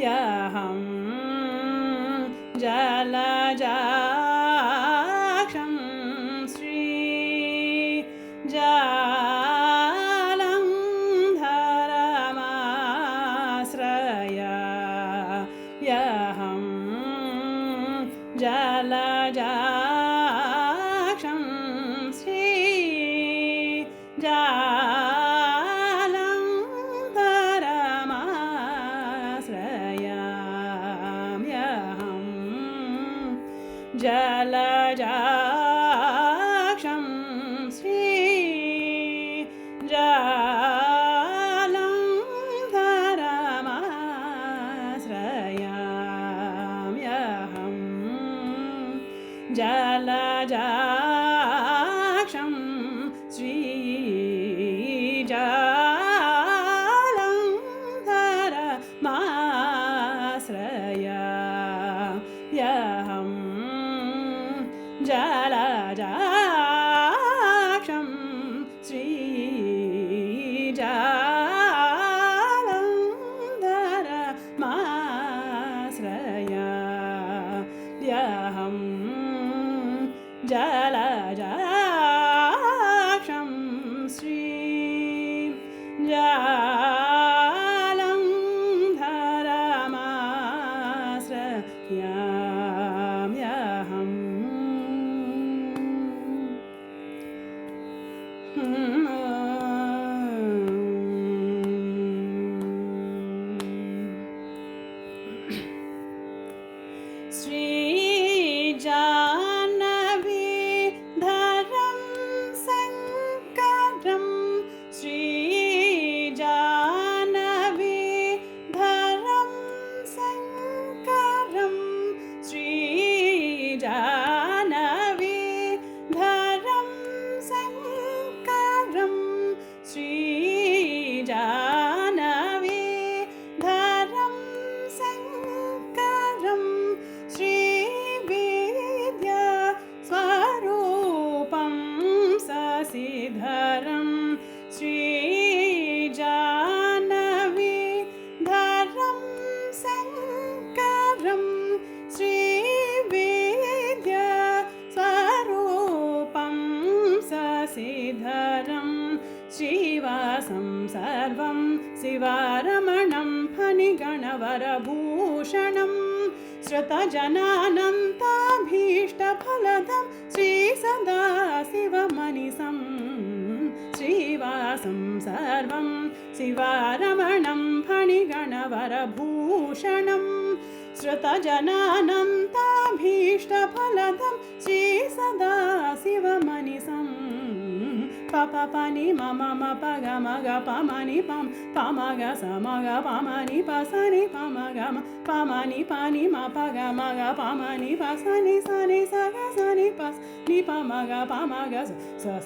यहं जलजाक्षं श्रीजालन्धरमाश्रय यहं जलजाक्षं जलजाक्षं श्रीजालन्धरमाश्रयाम्यहं जलजाक्षं श्रीजालन्धरमाश्रयाम्यहं जलजाक्षं श्रीजालन्धरमाश्रयाम्यहं जलजाक्षं श्रीजालन्धरमाश्रयाम्यहम् श्रीजाह्नवीधरं शङ्करं श्रीजाह्नवीधरं शङ्करं श्रीजाह्नवीधरं शङ्करं श्रीजाह्नवीधरं शङ्करं श्रीविद्यास्वरूपं शशिधरं श्रीजाह्नवीधरं शङ्करं श्रीविद्यास्वरूपं शशिधरं श्रीवासं सर्वं शिवारमणं फणिगणवरभूषणं श्रुतजनानन्ताभीष्टफलदं श्रीसदाशिवमनिशं श्रीवासं सर्वं शिवारमणं फणिगणवरभूषणं श्रुतजनानन्ताभीष्टफलदं श्रीसदाशिवमनिशं पपपनि मम पग मग पमनि पम पमग समग पमनि पसनि पमग पमनि पानि म पग मग पमनि पसनि सनि सग सनि पस नि पमग पमग स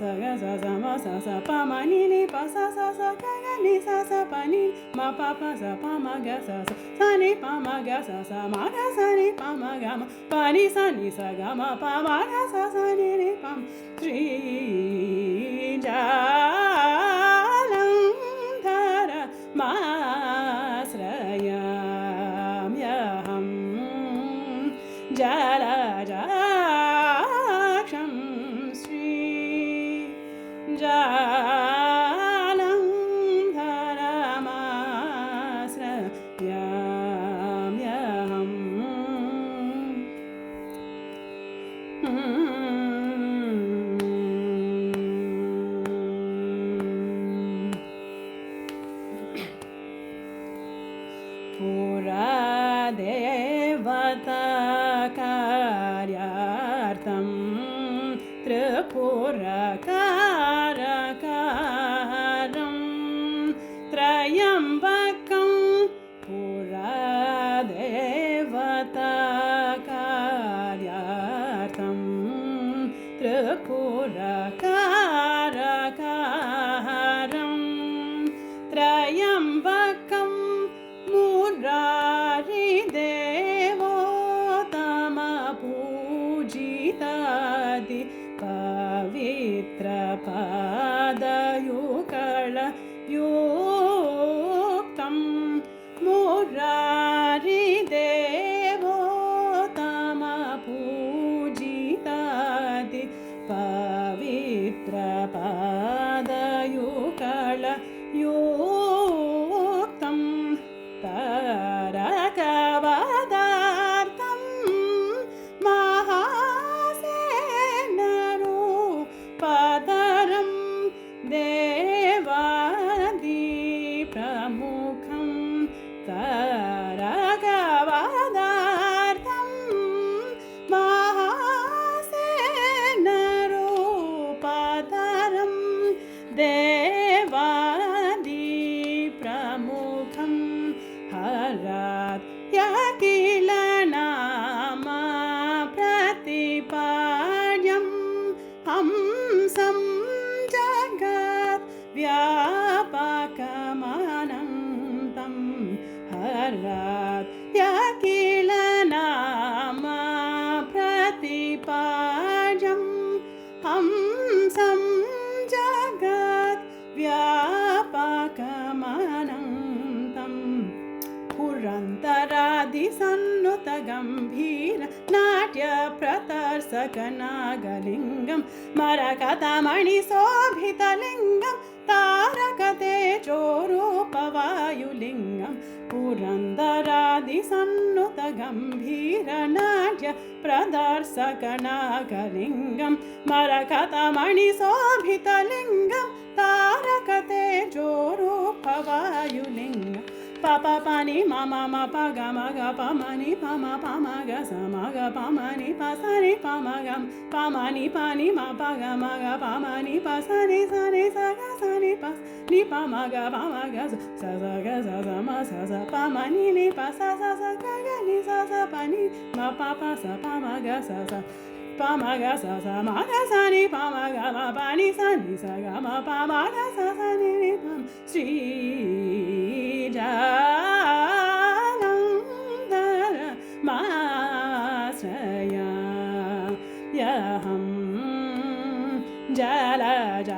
सग स सम स स पमनि नि पस स स गग नि स स पनि म पप स पमग स स सनि पमग स स मग सनि पमग म पनि सनि स ग म पमग स सनि नि पम श्रीजालन्धरमाश्रयाम्यहं जलजाक्षं श्रीजालन्धरमाश्रयाम्यहम् पुरादेवताकार्यार्थं त्रिपुरकारकारं त्रयम्बकं पुरादेवताकार्यार्थं त्रिपुरकारकारं त्रयम्बकं मुरारिदेवो सन्नुत गम्भीर नाट्य प्रदर्शक नागलिङ्गं मरकतमणि शोभितलिङ्गं तारक तेजोरूपवायुलिङ्गं पुरन्दरादिसन्नुत गम्भीर नाट्य प्रदर्शक नागलिङ्गं मरकतमणि शोभितलिङ्गं तारक तेजोरूपवायुलिङ्गं पप पनि मम प ग म ग प म नि प म प म ग स म ग प म नि प स नि प म ग प म नि प नि म प ग म ग प म नि प स नि स ग स नि प नि प म ग प म ग स स ग स स म स स प म नि नि प स स स ग ग नि स स प नि म प प स प म ग स स प म ग स स म ग स नि प म ग म प नि स ग म प म ग स स नि नि प श्री जालंधर माश्रया यहं जलज